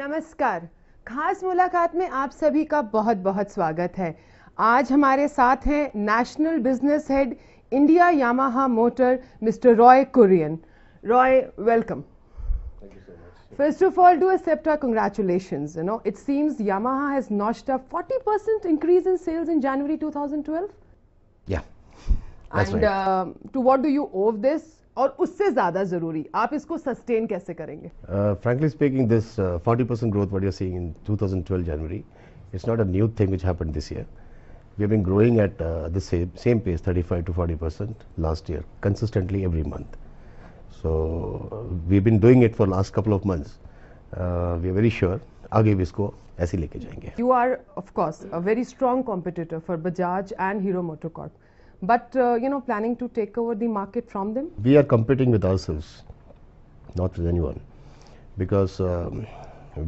नमस्कार। खास मुलाकात में आप सभी का बहुत बहुत स्वागत है। आज हमारे साथ हैं national business head India Yamaha motor mister Roy Kurian. Roy, welcome. Thank you so much. First of all, do accept our congratulations. It seems Yamaha has notched a 40% increase in sales in January 2012. Yeah, that's And right. To what do you owe this? और उससे ज्यादा जरूरी आप इसको sustain कैसे करेंगे? Frankly speaking, this 40% growth what you're seeing in 2012 January, it's not a new thing which happened this year. We have been growing at the same pace, 35 to 40% last year, consistently every month. So we've been doing it for last couple of months. We are very sure आगे भी इसको ऐसे लेके जाएंगे. You are, of course, a very strong competitor for Bajaj and Hero MotoCorp. But, planning to take over the market from them? We are competing with ourselves, not with anyone, because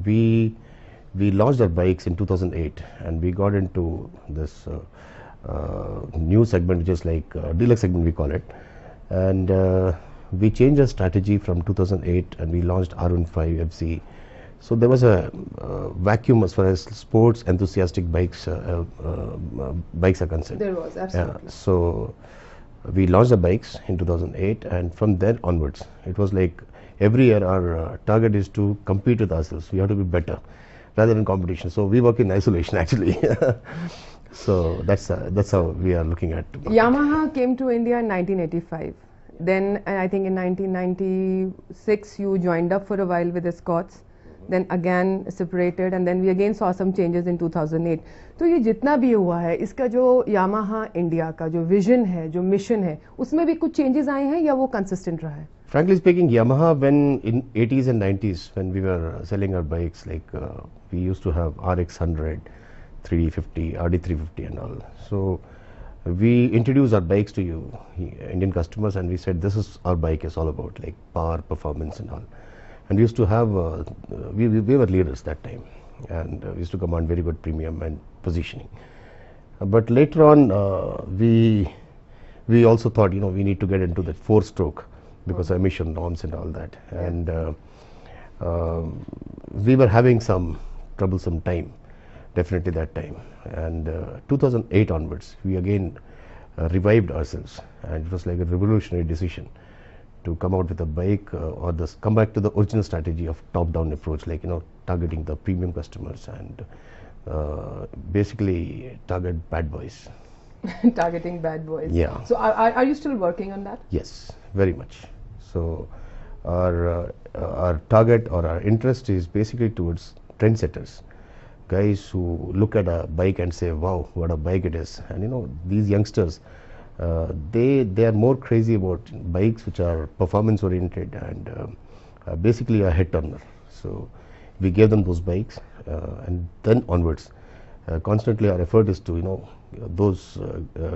we launched our bikes in 2008 and we got into this new segment, which is like deluxe segment we call it, and we changed our strategy from 2008 and we launched R15 FC. So there was a vacuum as far as sports enthusiastic bikes are concerned. There was, absolutely. Yeah, so we launched the bikes in 2008 and from there onwards it was like every year our target is to compete with ourselves. We have to be better rather than competition. So we work in isolation actually. So that's how we are looking at market. Yamaha came to India in 1985. Then I think in 1996 you joined up for a while with Escorts. Then again separated and then we again saw some changes in 2008. तो ये जितना भी हुआ है इसका जो Yamaha India का जो vision है, जो mission है, उसमें भी कुछ changes आए हैं या वो consistent रहा है? Frankly speaking, Yamaha, when in 80s and 90s, when we were selling our bikes, like we used to have RX100, 350, RD350 and all. So we introduced our bikes to you, Indian customers, and we said this is our bike is all about, like power, performance and all. And we used to have, we were leaders that time, and we used to command very good premium and positioning. But later on, we also thought, we need to get into the 4-stroke because of emission norms and all that. And we were having some troublesome time, definitely that time. And 2008 onwards, we again revived ourselves, and it was like a revolutionary decision to come out with a bike or come back to the original strategy of top-down approach, like targeting the premium customers and basically target bad boys. Targeting bad boys. Yeah. So are you still working on that? Yes, very much. So our target or our interest is basically towards trendsetters, guys who look at a bike and say, "Wow, what a bike it is!" And these youngsters. They are more crazy about bikes which are performance oriented and basically a head turner. So we gave them those bikes and then onwards constantly our effort is to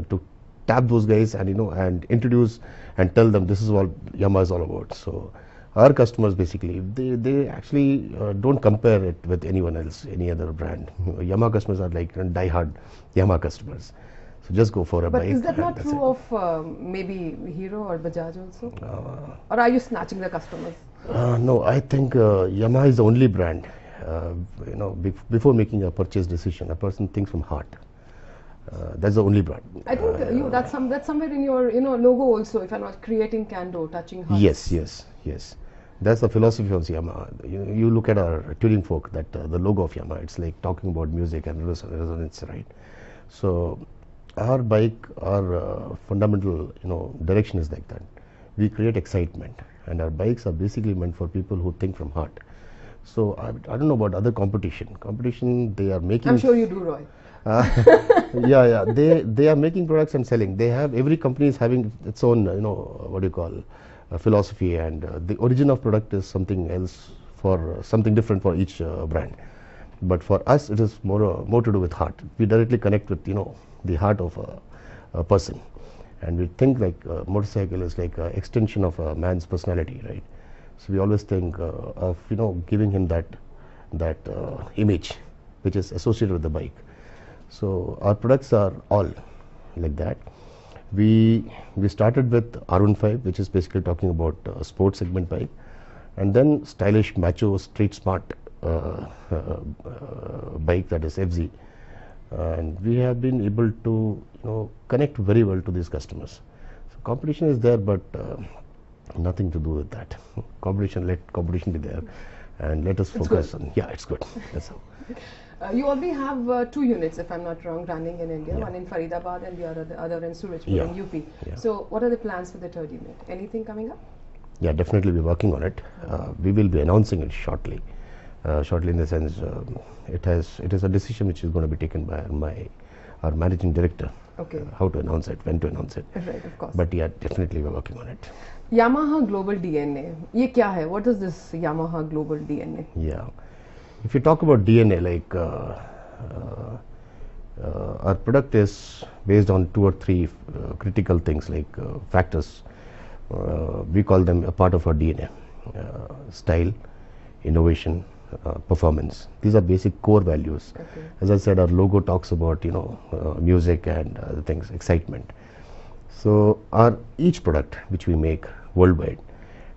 to tap those guys and and introduce and tell them this is what Yamaha is all about. So our customers basically they actually don't compare it with anyone else, any other brand. Yamaha customers are like die-hard Yamaha customers. So just go for a bike. But is that not true of maybe Hero or Bajaj also? Or are you snatching the customers? No, I think Yamaha is the only brand. Before making a purchase decision, a person thinks from heart. That's the only brand. I think that's somewhere in your logo also. If I'm not creating candor, touching hearts. Yes. That's the philosophy of Yamaha. You look at our Touring Folk, that the logo of Yamaha. It's like talking about music and resonance, right? So our bike, our fundamental direction is like that. We create excitement, and our bikes are basically meant for people who think from heart. So I don't know about other competition they are making. I'm sure you do, Roy. Yeah. They are making products and selling. They have, every company is having its own philosophy, and the origin of product is something else, for something different for each brand. But for us, it is more to do with heart. We directly connect with the heart of a person, and we think like motorcycle is like an extension of a man's personality, right? So we always think of giving him that image which is associated with the bike. So our products are all like that. We started with R15, which is basically talking about a sports segment bike, and then stylish, macho, street smart bike, that is FZ, and we have been able to connect very well to these customers. So competition is there, but nothing to do with that. Competition, let competition be there, and let us focus on. Yeah, it's good. That's how. You already have 2 units, if I'm not wrong, running in India. Yeah. One in Faridabad and the other in Surajpur Yeah. in UP. Yeah. So, what are the plans for the 3rd unit? Anything coming up? Yeah, definitely we're working on it. We will be announcing it shortly. Shortly in the sense, it is a decision which is going to be taken by our managing director. Okay. How to announce it, when to announce it. Right, of course. But yeah, definitely we're working on it. Yamaha Global DNA. ये क्या है? What is this Yamaha Global DNA? Yeah. If you talk about DNA, like our product is based on 2 or 3 critical things, like factors. We call them a part of our DNA. Style, innovation, performance. These are basic core values. Okay. As I said, our logo talks about music and other things, excitement. So each product which we make worldwide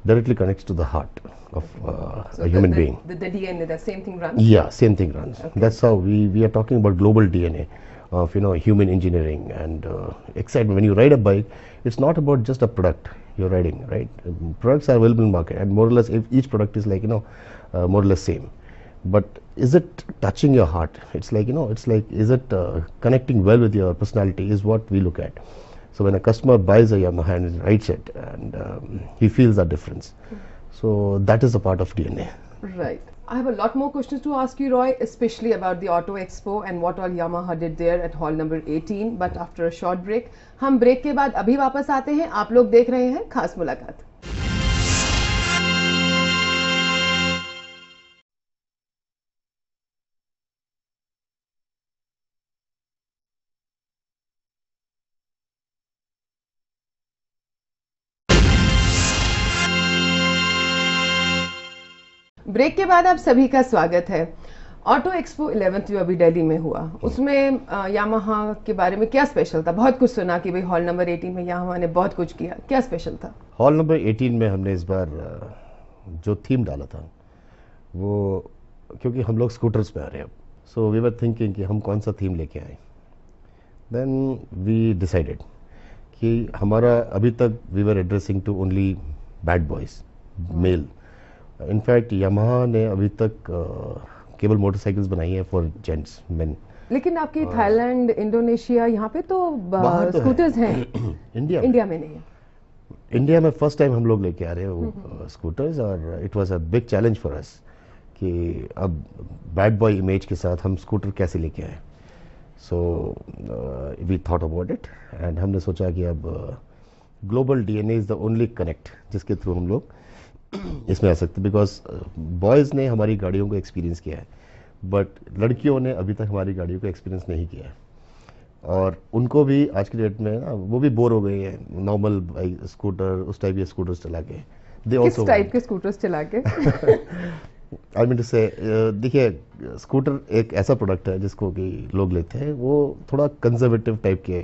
directly connects to the heart of a human being. The DNA, the same thing runs? Yeah, same thing runs. Okay. That's how we are talking about global DNA of human engineering and excitement. When you ride a bike, it's not about just a product you're riding, right? Products are available in market, and more or less, if each product is like more or less same. But is it touching your heart? It's like is it connecting well with your personality? Is what we look at. So when a customer buys a Yamaha and rides it, and he feels that difference. So that is a part of DNA. Right. I have a lot more questions to ask you, Roy, especially about the Auto Expo and what all Yamaha did there at hall number 18. But after a short break, हम break के बाद अभी वापस आते हैं. आप लोग देख रहे हैं खास मुलाकात. ब्रेक के बाद आप सभी का स्वागत है. ऑटो एक्सपो 11th जो अभी दिल्ली में हुआ, उसमें यामाहा के बारे में क्या स्पेशल था? बहुत कुछ सुना कि भाई हॉल नंबर 18 में यामाहा ने बहुत कुछ किया. क्या स्पेशल था? हॉल नंबर 18 में हमने इस बार जो थीम डाला था वो, क्योंकि हम लोग स्कूटर्स पे आ रहे हैं, सो वी वर थिंकिंग कि हम कौन सा थीम लेके आए. देन वी डिसाइडेड कि हमारा अभी तक we were addressing to only bad boys, male. In fact Yamaha ने अभी तक केवल मोटरसाइकिल्स बनाई है फॉर जेंट्स, मेन. लेकिन आपकी थाईलैंड, इंडोनेशिया, यहाँ पे तो स्कूटर्स हैं. इंडिया में नहीं है. इंडिया में फर्स्ट टाइम हम लोग लेके आ रहे हैं वो स्कूटर्स, और it was a big challenge for us कि अब बैड बॉय इमेज के साथ हम स्कूटर कैसे लेके आए. So we thought about it, and हमने सोचा कि अब global DNA is the only connect जिसके थ्रू हम लोग इसमें आ सकते. बिकॉज बॉयज़ ने हमारी गाड़ियों को एक्सपीरियंस किया है, बट लड़कियों ने अभी तक हमारी गाड़ियों को एक्सपीरियंस नहीं किया है, और उनको भी आज की डेट में ना वो भी बोर हो गए हैं नॉर्मल स्कूटर, उस टाइप के स्कूटर्स चला के. किस टाइप के स्कूटर्स चला के? आई मीन टू से, देखिए, स्कूटर एक ऐसा प्रोडक्ट है जिसको कि लोग लेते हैं, वो थोड़ा कंजर्वेटिव टाइप के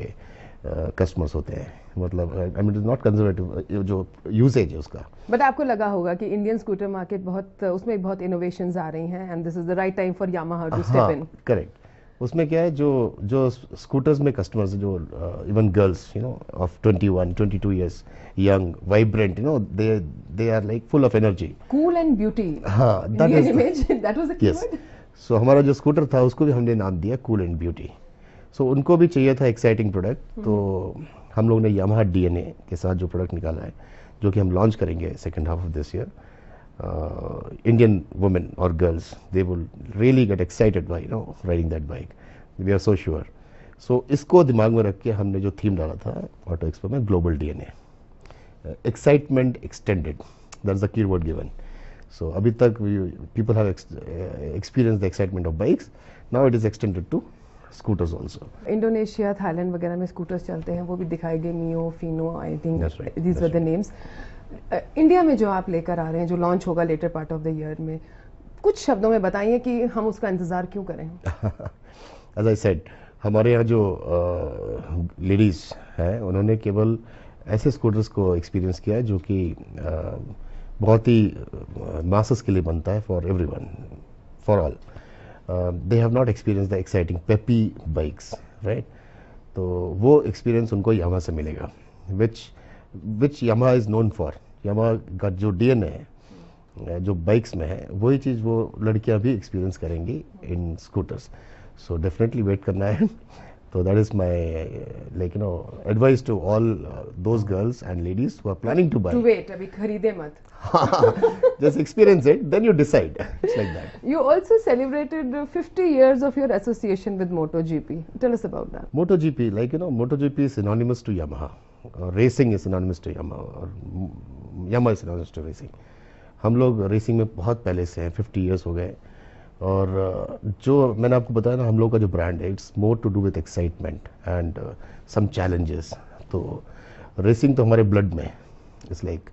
कस्टमर्स होते हैं. मतलब आई मीन नॉट कंजर्वेटिव, जो यूसेज है उसका. बट आपको लगा होगा कि इंडियन स्कूटर मार्केट बहुत, उसमें बहुत इनोवेशंस आ रही हैं, and this is the right time for Yamaha to step in. Correct. उसमें क्या है, जो स्कूटर्स में कस्टमर्स, जो even girls of 21, 22 years, young, vibrant, they are like full of energy, cool and beauty. हाँ, that is, that was the keyword. So हमारा जो scooter था उसको भी हमने नाम दिया कूल एंड ब्यूटी. सो उनको भी चाहिए था एक्साइटिंग प्रोडक्ट, तो हम लोग ने यामाहा डीएनए के साथ जो प्रोडक्ट निकाला है, जो कि हम लॉन्च करेंगे second half of this year. Indian women or girls, they will really get excited by riding that bike. We are so sure. So इसको दिमाग में रख के हमने जो थीम डाला था ऑटो एक्सपो में, global DNA, excitement extended, that's the keyword given. So अभी तक people have experienced the excitement of bikes. Now it is extended to scooters also. Indonesia, Thailand वगैरह में स्कूटर्स चलते हैं, वो भी दिखाए गए, Mio, Fino, I think That's right. These were the names. India में जो आप लेकर आ रहे हैं, जो लॉन्च होगा later part of the year में, कुछ शब्दों में बताइए कि हम उसका इंतजार क्यों करें? As I said, हमारे यहाँ जो लेडीज हैं, उन्होंने केवल ऐसे स्कूटर्स को एक्सपीरियंस किया है जो कि बहुत ही मासेस के लिए बनता है, for everyone. for all. They have not experienced the exciting peppy bikes, right? तो वो experience उनको Yamaha से मिलेगा, which Yamaha is known for. Yamaha का जो DNA है, जो बाइक्स में है, वही चीज़ वो लड़कियां भी एक्सपीरियंस करेंगी इन स्कूटर्स. सो डेफिनेटली वेट करना है. So that is my advice to all those girls and ladies who are planning to buy. To wait, अभी खरीदे मत. Just experience it, then you decide. It's like that. You also celebrated 50 years of your association with MotoGP. Tell us about that. MotoGP, MotoGP is synonymous to Yamaha. Racing is synonymous to Yamaha. और Yamaha is synonymous to racing. हम लोग racing में बहुत पहले से हैं, 50 years हो गए. और जो मैंने आपको बताया ना, हम लोग का जो ब्रांड है, it's more to do with excitement and some challenges. तो रेसिंग तो हमारे ब्लड में, it's like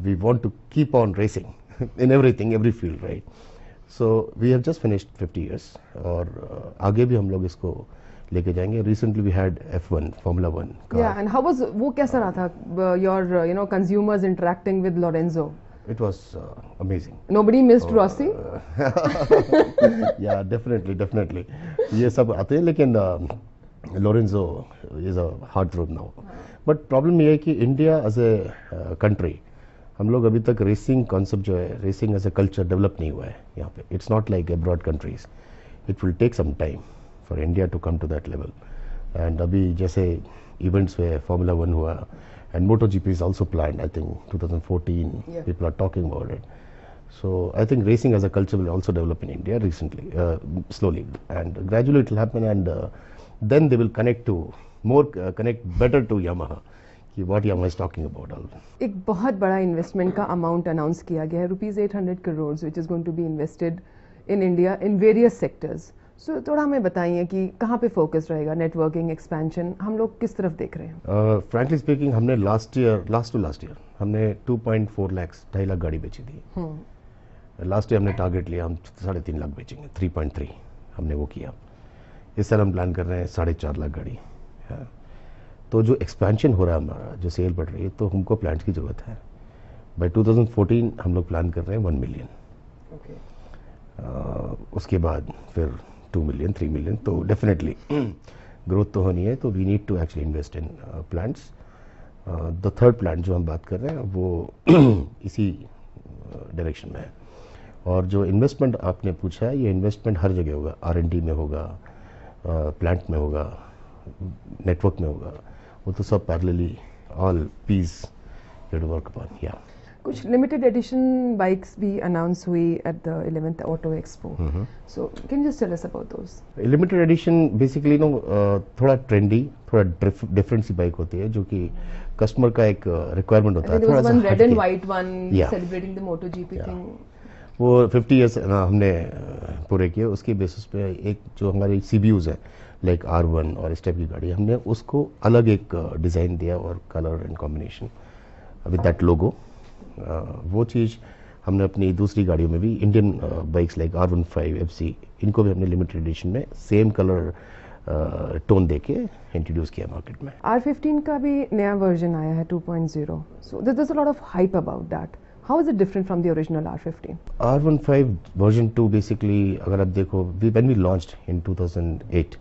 we want to keep on racing in everything, every field, right? So we have just finished 50 years और आगे भी हम लोग इसको लेके जाएंगे. Recently we had F1 Formula 1 car. Yeah, and how was वो कैसा रहा था your consumers interacting with Lorenzo? It was amazing. Nobody missed Rossi? Yeah, definitely. ये सब आते हैं, लेकिन Lorenzo is a heartthrob now. But problem ये है कि इंडिया एज ए कंट्री, हम लोग अभी तक रेसिंग कॉन्सेप्ट जो है, racing as a culture develop नहीं हुआ है यहाँ पे. It's not like abroad countries. It will take some time for India to come to that level. And अभी जैसे इवेंट्स हुए, Formula 1 हुआ, and MotoGP is also planned, I think 2014. Yeah. People are talking about it. So I think racing as a culture will also develop in India recently, slowly, and gradually it will happen, and then they will connect better to Yamaha, कि what Yamaha is talking about. एक बहुत बड़ा investment का amount announce किया गया है, ₹800 crores, which is going to be invested in India in various sectors. So थोड़ा हमें बताइए कि कहाँ पे फोकस रहेगा, नेटवर्किंग, एक्सपेंशन, हम लोग किस तरफ देख रहे हैं? फ्रैंकली स्पीकिंग, हमने लास्ट टू लास्ट ईयर हमने 2.4 लाख, 2.5 लाख गाड़ी बेची थी. लास्ट ईयर हमने टारगेट लिया, हम 3.5 लाख बेचेंगे. 3.3 हमने वो किया. इस साल हम प्लान कर रहे हैं 4.5 लाख गाड़ी. तो जो एक्सपेंशन हो रहा है हमारा, जो सेल बढ़ रही है, तो हमको प्लांट्स की ज़रूरत है. बाई 2014 हम लोग प्लान कर रहे हैं 1 मिलियन. उसके बाद फिर 2 मिलियन, 3 मिलियन. तो डेफिनेटली ग्रोथ तो होनी है, तो we need to actually invest in plants. The third plant जो हम बात कर रहे हैं वो इसी डायरेक्शन में है. और जो इन्वेस्टमेंट आपने पूछा है, ये इन्वेस्टमेंट हर जगह होगा. R&D में होगा, प्लांट में होगा, नेटवर्क में होगा. वो तो सब parallelly all piece you work upon. या कुछ लिमिटेड एडिशन बाइक्स भी अनाउंस हुई at the 11th auto expo. So can you just tell us about those? Limited edition basically थोड़ा ट्रेंडी, थोड़ा डिफरेंट सी बाइक होती है, जो कि कस्टमर का एक रिक्वायरमेंट होता है. थोड़ा सा red and white one celebrating the MotoGP thing. वो 50 years हमने पूरे किए. उसके बेसिस पे एक जो हमारी CBUs है, लाइक R1 और इस टाइप की गाड़ी, हमने उसको अलग एक डिज़ाइन दिया और colour and combination with that लोगो. वो चीज़ हमने अपनी दूसरी गाड़ियों में भी, Indian bikes like R15 FC, इनको भी हमने लिमिटेड एडिशन में सेम कलर टोन देके इंट्रोड्यूस किया मार्केट में. R15 का भी नया वर्जन आया है 2.0. So there is a lot of hype about that. How is it different from the original R15? R15 version 2 basically अगर आप देखो, when we launched in 2008,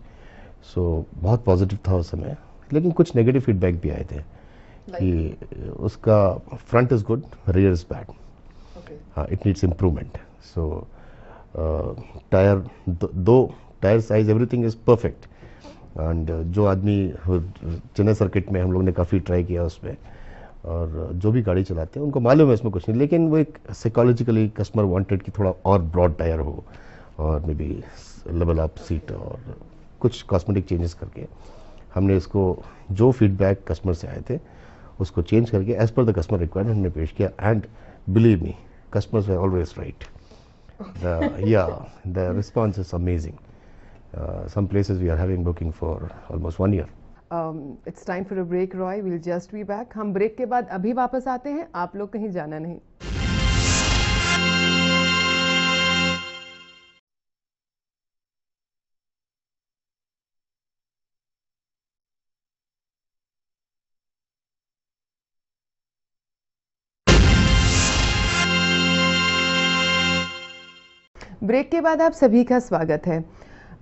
so बहुत पॉजिटिव था उस समय, लेकिन कुछ नेगेटिव फीडबैक भी आए थे कि उसका front is good, rear is bad, it needs improvement. So tyre, दो tyre size, everything is perfect. And जो आदमी चेन्नई सर्किट में हम लोग ने काफ़ी ट्राई किया उसमें, और जो भी गाड़ी चलाते हैं उनको मालूम है इसमें कुछ नहीं, लेकिन वो एक साइकोलॉजिकली कस्टमर वांटेड कि थोड़ा और ब्रॉड टायर हो, और may be level up seat, और कुछ कॉस्मेटिक चेंजेस करके हमने इसको, जो फीडबैक कस्टमर से आए थे उसको चेंज करके as per the customer requirement हमने पेश किया. And believe me, customers are always right. The response is amazing. Some places we are having booking for almost 1 year. It's time for a break, Roy. We'll just be back. हम break के बाद अभी वापस आते हैं, आप लोग कहीं जाना नहीं. ब्रेक के बाद आप सभी का स्वागत है।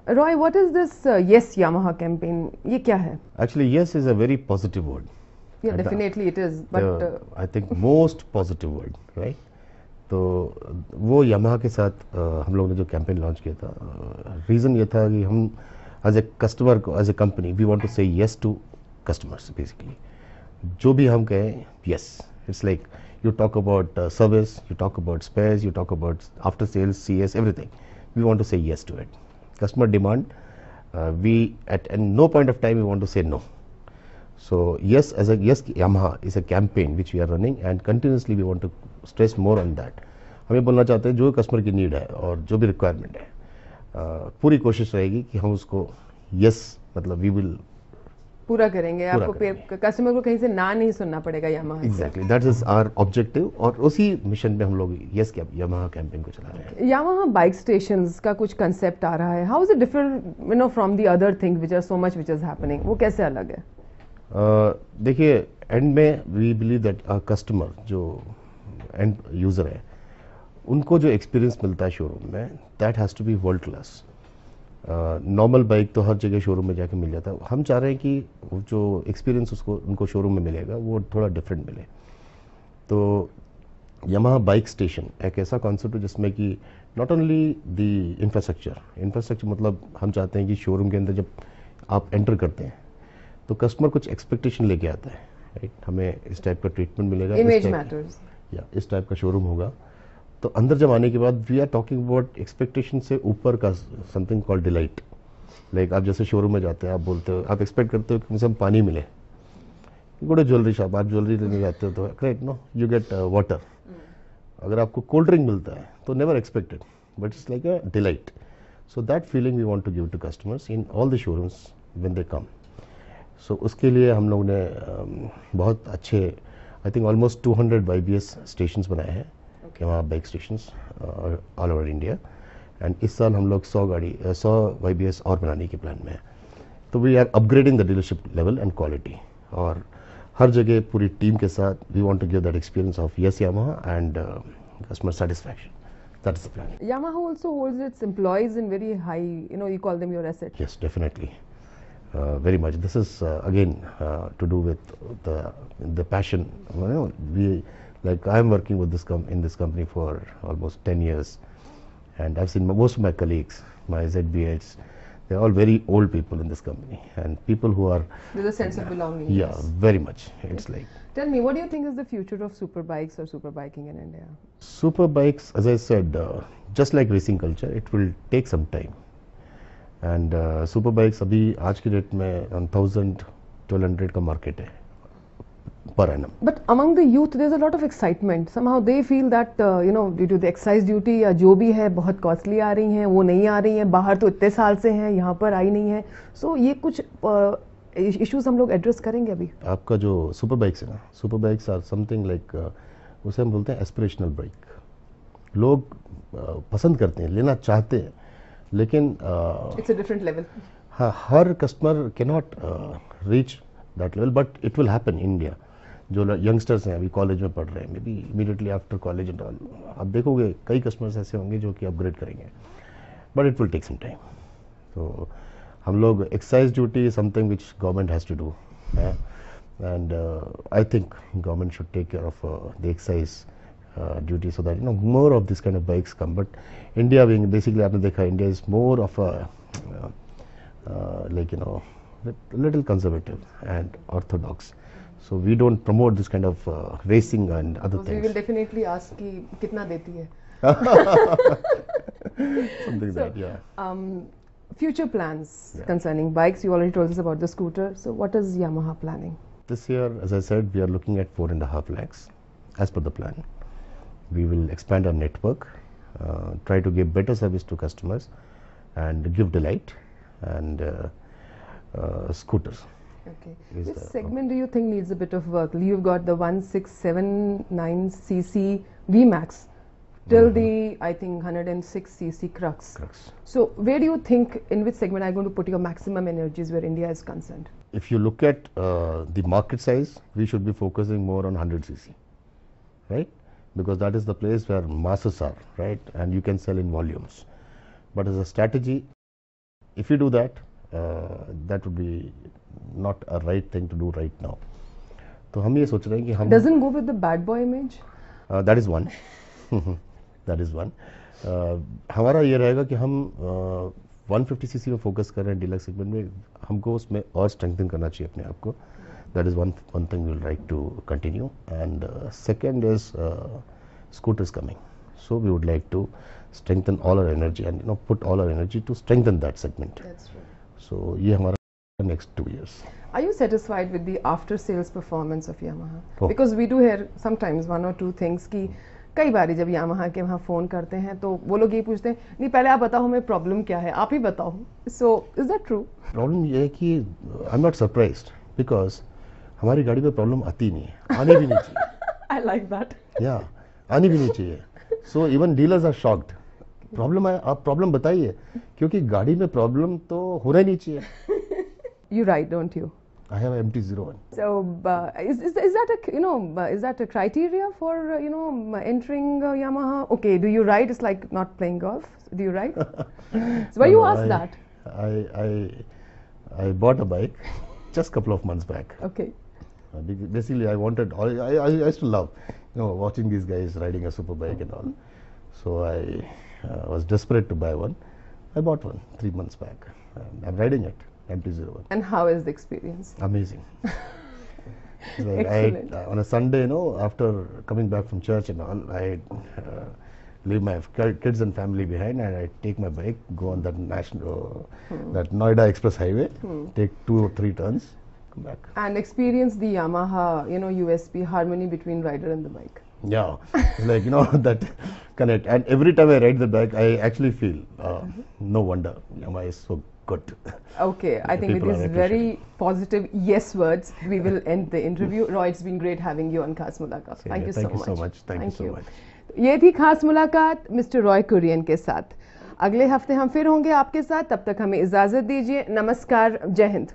Roy, what is this yes Yamaha campaign? ये क्या है? Actually, yes is a very positive word. Yeah, definitely it is, but I think most positive word, right? तो वो यामाहा के साथ हम लोगों ने जो कैंपेन लॉन्च किया था, रीज़न ये था कि हम एज ए कस्टमर को, as a company, we want to say yes to customers. Basically जो भी हम कहें yes, it's like you talk about service, you talk about spares, you talk about after sales, CS, everything. We want to say yes to it. Customer demand, we at no point of time we want to say no. So yes, as a yes Yamaha is a campaign which we are running and continuously we want to stress more on that. हम ये बोलना चाहते हैं जो customer की need है और जो भी रिक्वायरमेंट है, पूरी कोशिश रहेगी कि हम उसको यस मतलब वी विल पूरा करेंगे। आपको कस्टमर को कहीं से ना नहीं सुनना पड़ेगा यामाहा से। Exactly, that is our objective और उसी मिशन पे हम लोग यस यामाहा कैंपेन को चला रहे हैं। यामाहा बाइक स्टेशंस का कुछ कंसेप्ट आ रहा है, how is it different from the other things which are so much which is happening? वो कैसे अलग है? देखिए, एंड में वी बिलीव दैट कस्टमर जो एंड यूजर है उनको जो एक्सपीरियंस मिलता है शोरूम में, that has to be world class. Normal bike तो हर जगह शोरूम में जाके मिल जाता है। हम चाह रहे हैं कि जो एक्सपीरियंस उसको उनको शोरूम में मिलेगा वो थोड़ा डिफरेंट मिले। तो यामाहा बाइक स्टेशन एक ऐसा कॉन्सेप्ट है जिसमें कि नॉट ओनली द इंफ्रास्ट्रक्चर मतलब हम चाहते हैं कि शोरूम के अंदर जब आप एंटर करते हैं तो कस्टमर कुछ एक्सपेक्टेशन लेके आता है, राइट? हमें इस टाइप का ट्रीटमेंट मिलेगा, इमेज मैटर्स, या इस टाइप का शोरूम होगा। तो अंदर जब आने के बाद we are talking about expectation से ऊपर का समथिंग कॉल्ड डिलाइट। लाइक आप जैसे शोरूम में जाते हैं, आप बोलते हो, आप एक्सपेक्ट करते हो कि मुझे पानी मिले। गुड ज्वेलरी शॉप, आप ज्वेलरी लेने जाते हो तो right no you get water. अगर आपको कोल्ड ड्रिंक मिलता है तो never expected, but it's like a delight. So that feeling we want to give to customers in all the showrooms when they come. So उसके लिए हम लोग ने बहुत अच्छे, I think almost 200 YBS stations बनाए हैं, वहाँ bike stations all over India. And इस साल हम लोग 100 YBS और बनाने के प्लान में है। तो we are upgrading the dealership level and quality, और हर जगह पूरी टीम के साथ we want to give that experience of yes Yamaha and customer satisfaction. That's the plan. Yamaha also holds its employees in very high, you call them your asset. Yes, definitely. Very much. This is again to do with the passion. Like I am working with in this company for almost 10 years, and I've seen most of my colleagues, my ZBHs, they're all very old people in this company, and people who are. There's a sense of belonging. Yeah, very much. It's like. Tell me, what do you think is the future of superbikes or superbiking in India? Superbikes, as I said, just like racing culture, it will take some time. And superbikes अभी आज की date में 1,000-1,200 का market है per annum. But among the youth, there's a lot of excitement. Somehow they feel that due to the excise duty या जो भी है बहुत costly आ रही हैं, वो नहीं आ रही हैं, बाहर तो इतने साल से हैं, यहाँ पर आई नहीं है। So ये कुछ issues हम लोग address करेंगे अभी। आपका जो सुपर बाइक्स है ना, super bikes are something like, उसे हम बोलते हैं एस्पिरेशनल बाइक। लोग पसंद करते हैं, लेना चाहते हैं, लेकिन इट्स अ डिफरेंट लेवल। हाँ, हर customer can not reach that level, but it will happen in India. जो यंगस्टर्स हैं अभी कॉलेज में पढ़ रहे हैं, may be immediately after college and all, आप देखोगे कई कस्टमर्स ऐसे होंगे जो कि अपग्रेड करेंगे, but it will take some time. तो हम लोग excise duty something which government has to do, and I think government should take care of the excise duty so that more of this kind of bikes come. But India being basically, आपने देखा, India is more of a like little conservative and orthodox, so we don't promote this kind of racing and other things. We will definitely ask कि कितना देती है something like that, yeah. Future plans concerning bikes, you already told us about the scooter, so what is Yamaha planning? This year, as I said, we are looking at 4.5 lakhs as per the plan. We will expand our network, try to give better service to customers and give delight, and scooters. Okay. Which segment do you think needs a bit of work? You've got the 1679cc VMAX till the, I think, 106cc Crux. So where do you think, in which segment are you going to put your maximum energies where India is concerned? If you look at the market size, we should be focusing more on 100cc, right? because that is the place where masses are, right? And you can sell in volumes. But as a strategy, if you do that, that would be not a right thing to do right now. तो हम ये सोच रहे हैं कि हम Doesn't go with the bad boy image? that is one. That is one. हमारा ये रहेगा कि हम 150cc में फोकस कर रहे हैं डीलक्स सेगमेंट में, हमको उसमें और स्ट्रेंथन करना चाहिए अपने आप को. That is one thing we will like to continue. And second is scooters coming. So we would like to strengthen all our energy and put all our energy to strengthen that segment. That's true. So ये हमारा next 2 years. Are you satisfied with the after sales performance of Yamaha? Oh. Because we do hear sometimes one or two things कि कई बार जब Yamaha के वहाँ phone करते हैं तो वो लोग ये पूछते हैं नहीं पहले आप बताओ हमें प्रॉब्लम क्या है, आप ही बताओ. So is that true? Problem ये है कि I am not surprised because हमारी गाड़ी में प्रॉब्लम आती नहीं है, आने भी नहीं चाहिए. I like that. या आनी भी नहीं चाहिए. So even dealers are shocked. Problem है, आप प्रॉब्लम बताइए, क्योंकि गाड़ी में प्रॉब्लम तो होना ही नहीं चाहिए. You ride, don't you? I have MT-01. So is that a is that a criteria for entering Yamaha? Okay, do you ride? It's like not playing golf. Do you ride? So why you asked that? I bought a bike just couple of months back. Okay. Basically, I wanted. I used to love, watching these guys riding a super bike and all. So I was desperate to buy one. I bought one 3 months back. And I'm riding it, MT-01. And how is the experience? Amazing. Like Excellent. On a Sunday, after coming back from church and all, I leave my kids and family behind, and I take my bike, go on that that Noida Express Highway, take 2 or 3 turns, come back. And experience the Yamaha, USP harmony between rider and the bike. Yeah, it's like that connect. And every time I ride the bike, I actually feel no wonder Yamaha is so good. Okay, I think with People are these very positive yes words, we will end the interview. Roy, it's been great having you on Khas Mulaqat. Thank you so much. Thank you so much. ये थी खास मुलाकात mister Roy Kurien के साथ. अगले हफ्ते हम फिर होंगे आपके साथ, तब तक हमें इजाजत दीजिए. नमस्कार, जय हिंद.